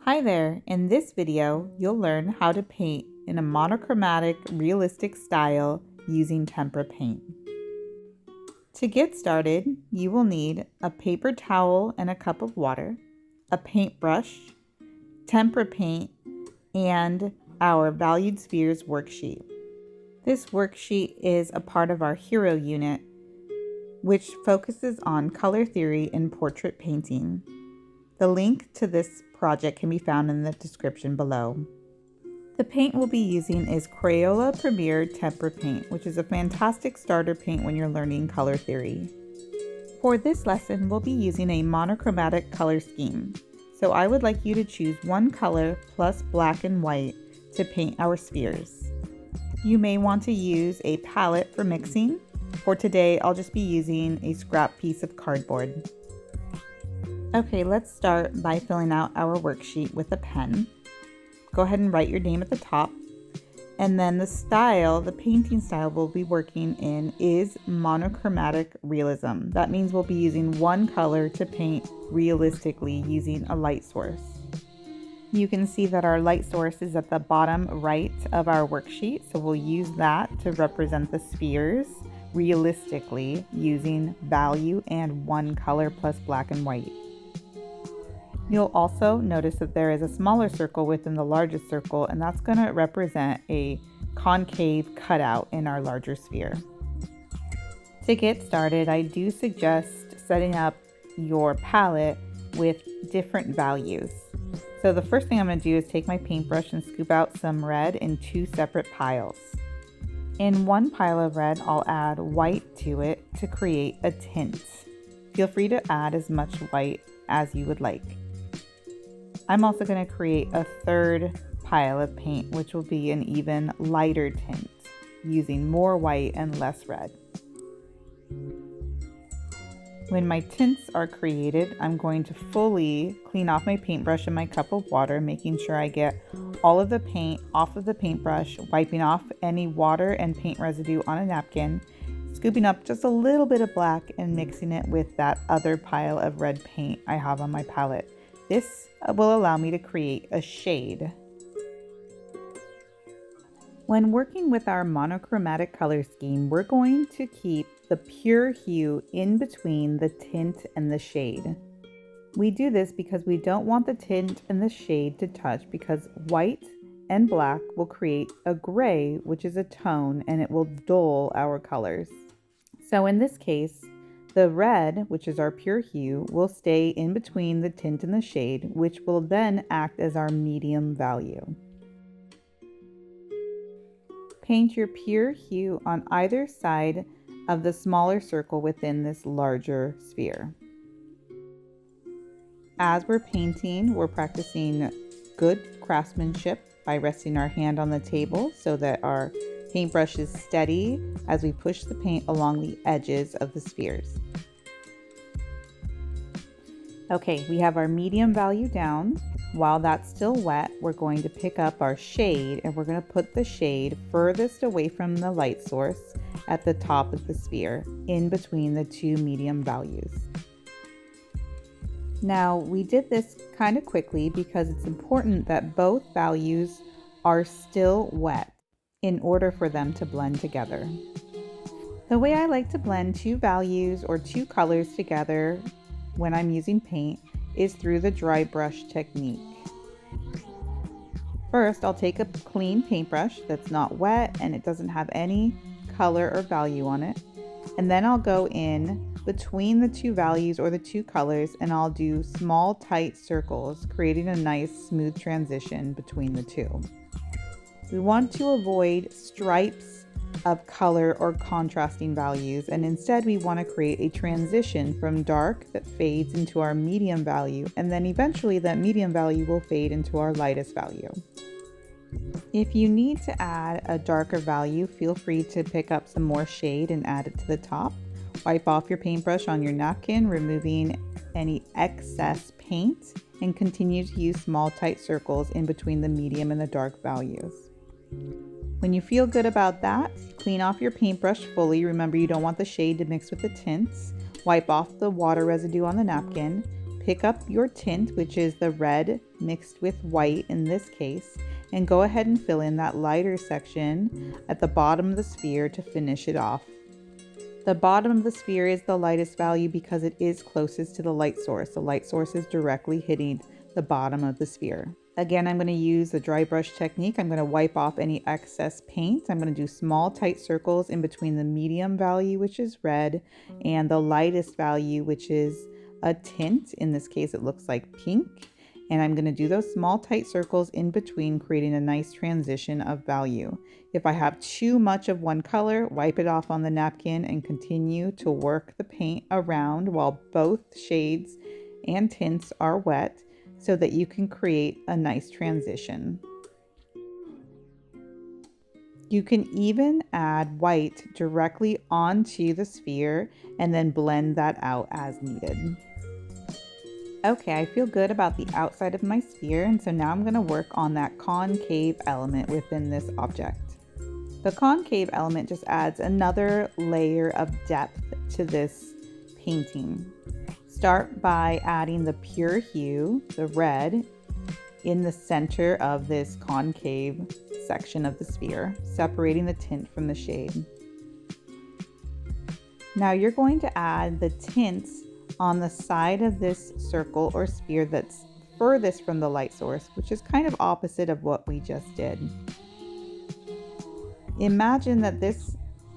Hi there! In this video, you'll learn how to paint in a monochromatic realistic style using tempera paint. To get started, you will need a paper towel and a cup of water, a paintbrush, tempera paint, and our Valued Spheres worksheet. This worksheet is a part of our Hero unit, which focuses on color theory in portrait painting. The link to this project can be found in the description below. The paint we'll be using is Crayola Premier Tempera Paint, which is a fantastic starter paint when you're learning color theory. For this lesson, we'll be using a monochromatic color scheme. So I would like you to choose one color plus black and white to paint our spheres. You may want to use a palette for mixing. For today, I'll just be using a scrap piece of cardboard. Okay, let's start by filling out our worksheet with a pen. Go ahead and write your name at the top. And then the style, the painting style we'll be working in is Monochromatic Realism. That means we'll be using one color to paint realistically using a light source. You can see that our light source is at the bottom right of our worksheet, so we'll use that to represent the spheres realistically using value and one color plus black and white. You'll also notice that there is a smaller circle within the largest circle, and that's going to represent a concave cutout in our larger sphere. To get started, I do suggest setting up your palette with different values. So the first thing I'm going to do is take my paintbrush and scoop out some red in two separate piles. In one pile of red, I'll add white to it to create a tint. Feel free to add as much white as you would like. I'm also going to create a third pile of paint, which will be an even lighter tint, using more white and less red. When my tints are created, I'm going to fully clean off my paintbrush and my cup of water, making sure I get all of the paint off of the paintbrush, wiping off any water and paint residue on a napkin, scooping up just a little bit of black and mixing it with that other pile of red paint I have on my palette. This will allow me to create a shade. When working with our monochromatic color scheme, we're going to keep the pure hue in between the tint and the shade. We do this because we don't want the tint and the shade to touch, because white and black will create a gray, which is a tone, and it will dull our colors. So in this case, the red, which is our pure hue, will stay in between the tint and the shade, which will then act as our medium value. Paint your pure hue on either side of the smaller circle within this larger sphere. As we're painting, we're practicing good craftsmanship by resting our hand on the table so that our paintbrush is steady as we push the paint along the edges of the spheres. Okay, we have our medium value down. While that's still wet, we're going to pick up our shade, and we're going to put the shade furthest away from the light source at the top of the sphere, in between the two medium values. Now, we did this kind of quickly because it's important that both values are still wet in order for them to blend together. The way I like to blend two values or two colors together when I'm using paint is through the dry brush technique. First, I'll take a clean paintbrush that's not wet and it doesn't have any color or value on it, and then I'll go in between the two values or the two colors, and I'll do small tight circles, creating a nice smooth transition between the two. We want to avoid stripes of color or contrasting values, and instead we want to create a transition from dark that fades into our medium value, and then eventually that medium value will fade into our lightest value. If you need to add a darker value, feel free to pick up some more shade and add it to the top. Wipe off your paintbrush on your napkin, removing any excess paint, and continue to use small tight circles in between the medium and the dark values. When you feel good about that, clean off your paintbrush fully. Remember, you don't want the shade to mix with the tints. Wipe off the water residue on the napkin. pick up your tint, which is the red mixed with white in this case, and go ahead and fill in that lighter section at the bottom of the sphere to finish it off. The bottom of the sphere is the lightest value because it is closest to the light source. The light source is directly hitting the bottom of the sphere. Again, I'm going to use the dry brush technique. I'm going to wipe off any excess paint. I'm going to do small tight circles in between the medium value, which is red, and the lightest value, which is a tint. In this case, it looks like pink. And I'm going to do those small tight circles in between, creating a nice transition of value. If I have too much of one color, wipe it off on the napkin and continue to work the paint around while both shades and tints are wet so that you can create a nice transition. You can even add white directly onto the sphere and then blend that out as needed. Okay, I feel good about the outside of my sphere, and so now I'm going to work on that concave element within this object. The concave element just adds another layer of depth to this painting. Start by adding the pure hue, the red, in the center of this concave section of the sphere, separating the tint from the shade. Now you're going to add the tints on the side of this circle or sphere that's furthest from the light source, which is kind of opposite of what we just did. Imagine that this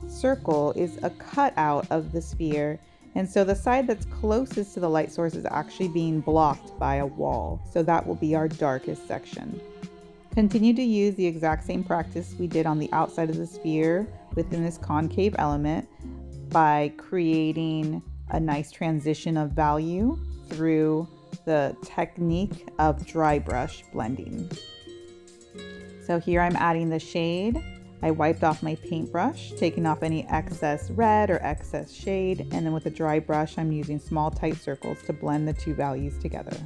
circle is a cutout of the sphere, and so the side that's closest to the light source is actually being blocked by a wall, so that will be our darkest section. Continue to use the exact same practice we did on the outside of the sphere within this concave element by creating a nice transition of value through the technique of dry brush blending. So here I'm adding the shade. I wiped off my paintbrush, taking off any excess red or excess shade, and then with a dry brush I'm using small tight circles to blend the two values together.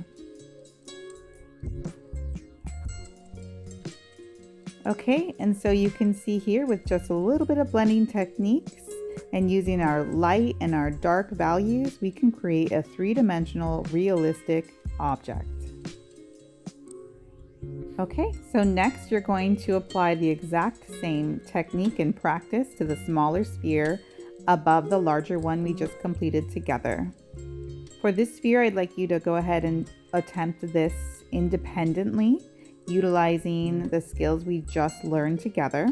Okay, and so you can see here with just a little bit of blending techniques and using our light and our dark values, we can create a three-dimensional realistic object. Okay, so next you're going to apply the exact same technique and practice to the smaller sphere above the larger one we just completed together. For this sphere, I'd like you to go ahead and attempt this independently, utilizing the skills we just learned together.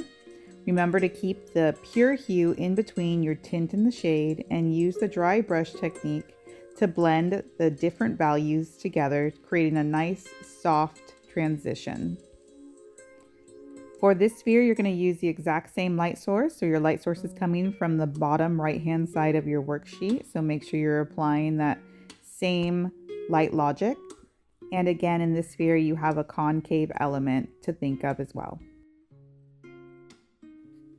Remember to keep the pure hue in between your tint and the shade, and use the dry brush technique to blend the different values together, creating a nice soft transition. For this sphere, you're going to use the exact same light source. So your light source is coming from the bottom right-hand side of your worksheet. So make sure you're applying that same light logic. And again, in this sphere, you have a concave element to think of as well.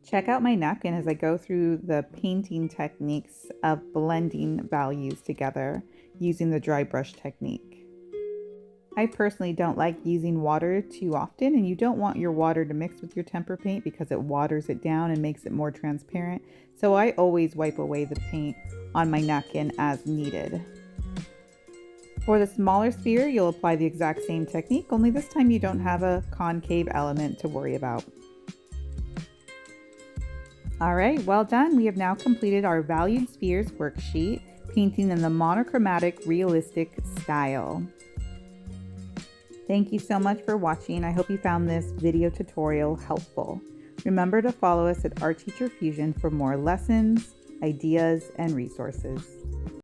Check out my napkin as I go through the painting techniques of blending values together using the dry brush technique. I personally don't like using water too often, and you don't want your water to mix with your tempera paint because it waters it down and makes it more transparent. So I always wipe away the paint on my napkin as needed. For the smaller sphere, you'll apply the exact same technique, only this time you don't have a concave element to worry about. All right, well done. We have now completed our valued spheres worksheet, painting in the monochromatic realistic style. Thank you so much for watching. I hope you found this video tutorial helpful. Remember to follow us at Art Teacher Fusion for more lessons, ideas, and resources.